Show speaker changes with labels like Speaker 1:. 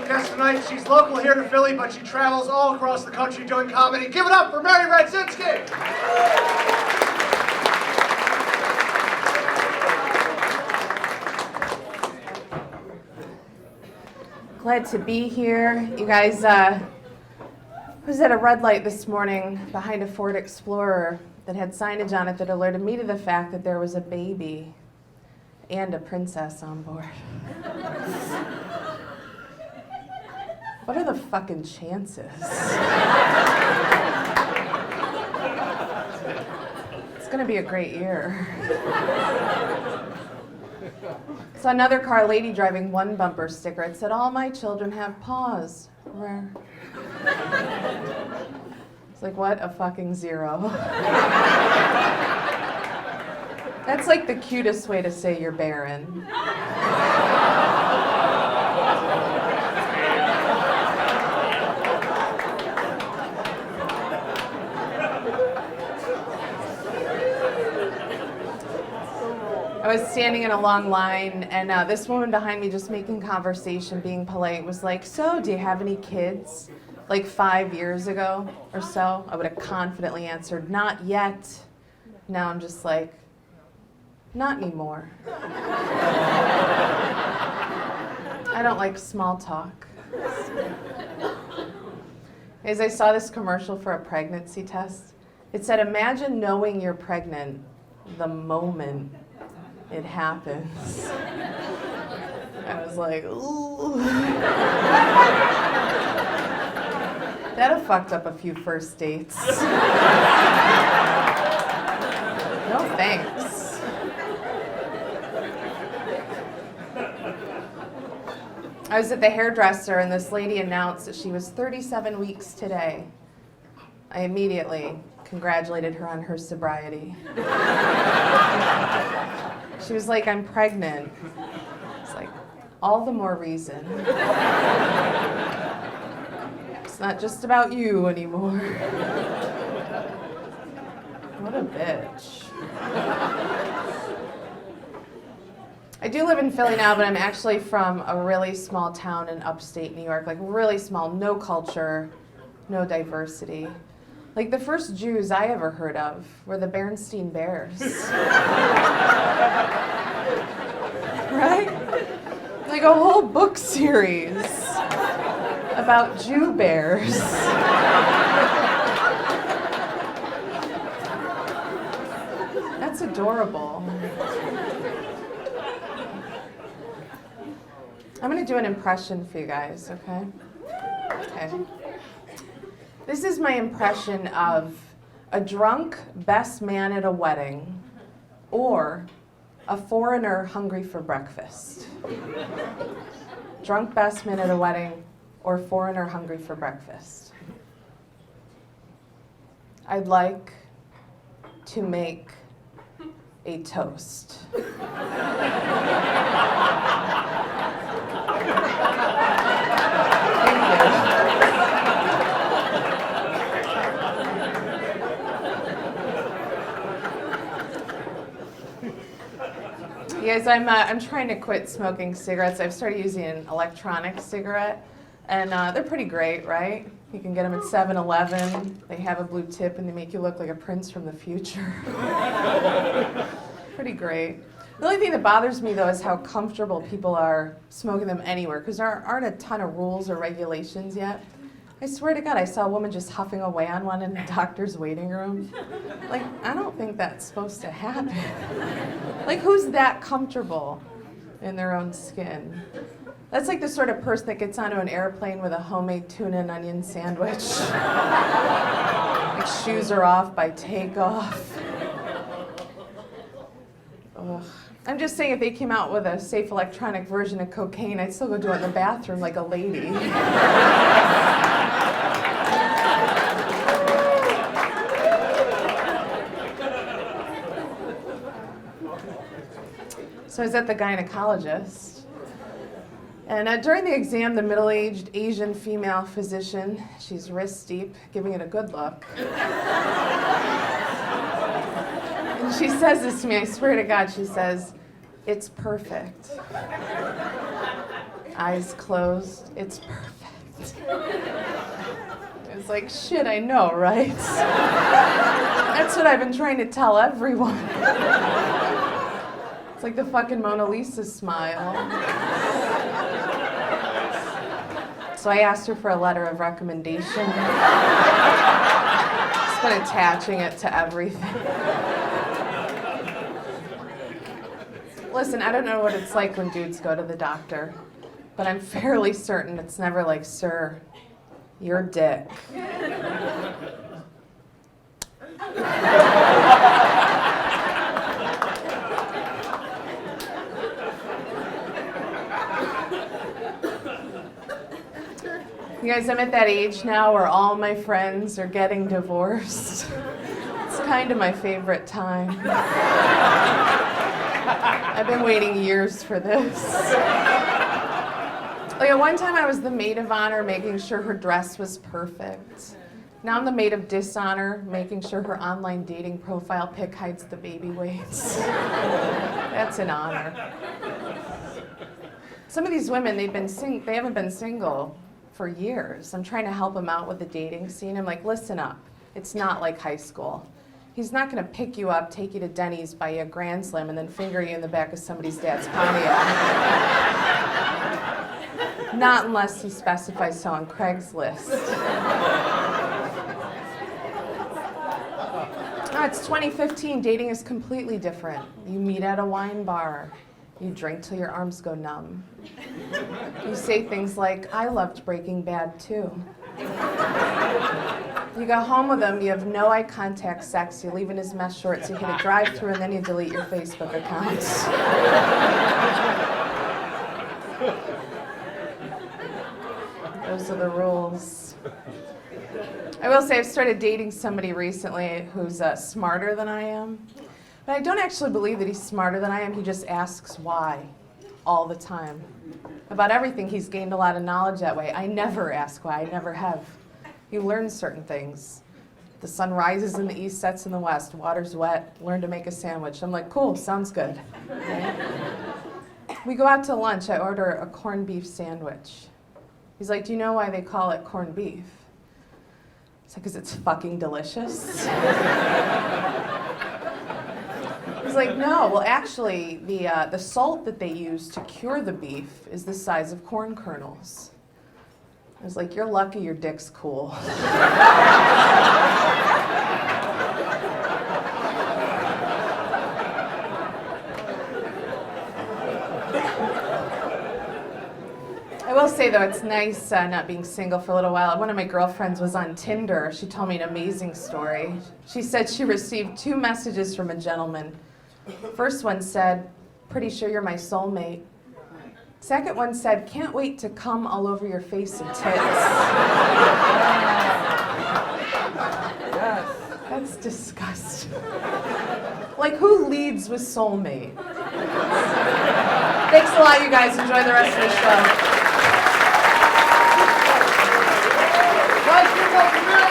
Speaker 1: special guest tonight. She's local here to Philly, but she travels all across the country doing comedy. Give it up for Mary Radzinski!
Speaker 2: Glad to be here. You guys, was at a red light this morning behind a Ford Explorer that had signage on it that alerted me to the fact that there was a baby and a princess on board. What are the fucking chances? It's gonna be a great year. So another car, lady driving one bumper sticker. It said, "All my children have paws." Rare. It's like, what a fucking zero. That's like the cutest way to say you're barren. I was standing in a long line, and this woman behind me, just making conversation, being polite, was like, "So, do you have any kids?" Like 5 years ago or so, I would have confidently answered, "Not yet." Now I'm just like, not anymore. I don't like small talk. As I saw this commercial for a pregnancy test, it said, "Imagine knowing you're pregnant the moment it happens." I was like, ooh. That'd have fucked up a few first dates. No thanks. I was at the hairdresser and this lady announced that she was 37 weeks today. I immediately congratulated her on her sobriety. She was like, "I'm pregnant." It's like, all the more reason. It's not just about you anymore. What a bitch. I do live in Philly now, but I'm actually from a really small town in upstate New York, like really small, no culture, no diversity. Like the first Jews I ever heard of were the Berenstain Bears. Right? Like a whole book series about Jew bears. That's adorable. I'm gonna do an impression for you guys, okay? Okay. This is my impression of a drunk best man at a wedding or a foreigner hungry for breakfast. Drunk best man at a wedding or foreigner hungry for breakfast. I'd like to make a toast. Guys, I'm trying to quit smoking cigarettes. I've started using an electronic cigarette, and they're pretty great, right? You can get them at 7-Eleven. They have a blue tip, and they make you look like a prince from the future. Pretty great. The only thing that bothers me, though, is how comfortable people are smoking them anywhere, because there aren't a ton of rules or regulations yet. I swear to God, I saw a woman just huffing away on one in the doctor's waiting room. Like, I don't think that's supposed to happen. Like, who's that comfortable in their own skin? That's like the sort of person that gets onto an airplane with a homemade tuna and onion sandwich. Like, shoes are off by takeoff. Ugh. I'm just saying, if they came out with a safe electronic version of cocaine, I'd still go do it in the bathroom like a lady. So I was at the gynecologist, and during the exam, the middle-aged Asian female physician, she's wrist deep, giving it a good look. And she says this to me, I swear to God, she says, "It's perfect." eyes closed. It's perfect. It's like, shit, I know, right? That's what I've been trying to tell everyone. It's like the fucking Mona Lisa smile. So I asked her for a letter of recommendation. Just been attaching it to everything. Listen, I don't know what it's like when dudes go to the doctor, but I'm fairly certain it's never like, sir, your dick. You guys, I'm at that age now where all my friends are getting divorced. It's kind of my favorite time. I've been waiting years for this. Like at one time I was the maid of honor, making sure her dress was perfect. Now I'm the maid of dishonor, making sure her online dating profile pic hides the baby weights. That's an honor. Some of these women, they haven't been single for years. I'm trying to help them out with the dating scene. I'm like, listen up. It's not like high school. He's not going to pick you up, take you to Denny's, buy you a Grand Slam, and then finger you in the back of somebody's dad's Pontiac. Not unless he specifies so on Craigslist. Oh, it's 2015. Dating is completely different. You meet at a wine bar. You drink till your arms go numb. You say things like, I loved Breaking Bad too. You go home with him, you have no eye contact sex, you leave in his mess shorts, you hit a drive-thru, and then you delete your Facebook account. Those are the rules. I will say I've started dating somebody recently who's smarter than I am. But I don't actually believe that he's smarter than I am. He just asks why all the time. About everything, he's gained a lot of knowledge that way. I never ask why. I never have. You learn certain things. The sun rises in the east, sets in the west. Water's wet. Learn to make a sandwich. I'm like, cool, sounds good. Right? We go out to lunch. I order a corned beef sandwich. He's like, do you know why they call it corned beef? It's like, because it's fucking delicious. He's like, no, well actually, the salt that they use to cure the beef is the size of corn kernels. I was like, you're lucky your dick's cool. I will say though, it's nice not being single for a little while. One of my girlfriends was on Tinder. She told me an amazing story. She said she received 2 messages from a gentleman. First one said, pretty sure you're my soulmate. Second one said, can't wait to come all over your face and tits. Yes. That's disgusting. Like, who leads with soulmate? Thanks a lot, you guys. Enjoy the rest of the show.
Speaker 1: Guys, give it up for Mary.